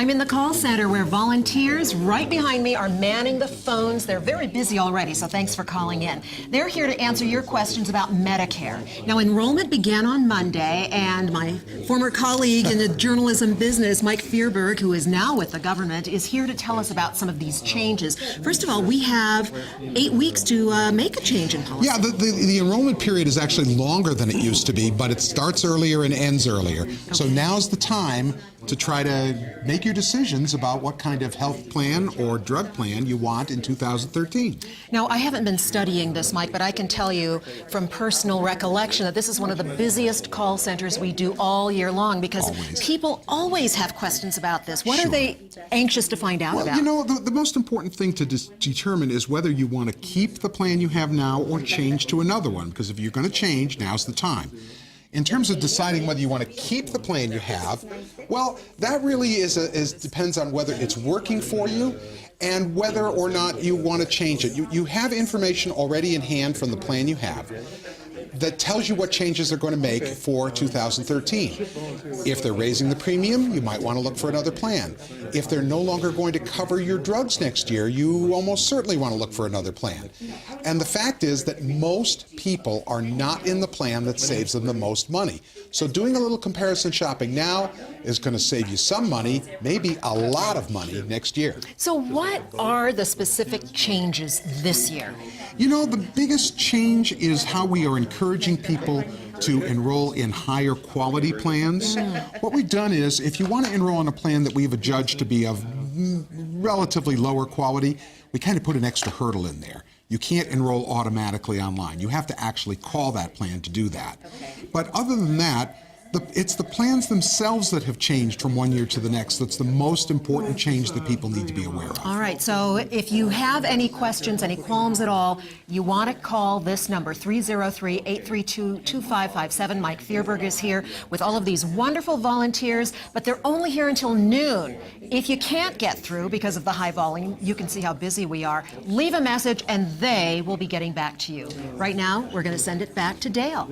I'm in the call center where volunteers right behind me are manning the phones. They're very busy already, so thanks for calling in. They're here to answer your questions about Medicare. Now, enrollment began on Monday, and my former colleague in the journalism business, Mike Fierberg, who is now with the government, is here to tell us about some of these changes. First of all, we have 8 weeks to make a change in policy. Yeah, the enrollment period is actually longer than it used to be, but it starts earlier and ends earlier. Okay. So now's the time to try to make your decisions about what kind of health plan or drug plan you want in 2013. Now, I haven't been studying this, Mike, but I can tell you from personal recollection that this is one of the busiest call centers we do all year long because people always have questions about this. What are they anxious to find out about? Well, you know, the most important thing to determine is whether you want to keep the plan you have now or change to another one, because if you're going to change, now's the time. In terms of deciding whether you want to keep the plan you have, well, that really depends on whether it's working for you and whether or not you want to change it. You have information already in hand from the plan you have that tells you what changes they're going to make for 2013. If they're raising the premium, you might want to look for another plan. If they're no longer going to cover your drugs next year, you almost certainly want to look for another plan. And the fact is that most people are not in the plan that saves them the most money. So doing a little comparison shopping now is going to save you some money, maybe a lot of money next year. So what are the specific changes this year? You know, the biggest change is how we are encouraging people to enroll in higher quality plans. What we've done is, if you want to enroll in a plan that we've adjudged to be of relatively lower quality, we kind of put an extra hurdle in there. You can't enroll automatically online. You have to actually call that plan to do that. But other than that, it's the plans themselves that have changed from one year to the next. That's the most important change that people need to be aware of. All right, so if you have any questions, any qualms at all, you want to call this number, 303-832-2557. Mike Fierberg is here with all of these wonderful volunteers, but they're only here until noon. If you can't get through because of the high volume, you can see how busy we are. Leave a message and they will be getting back to you. Right now, we're going to send it back to Dale.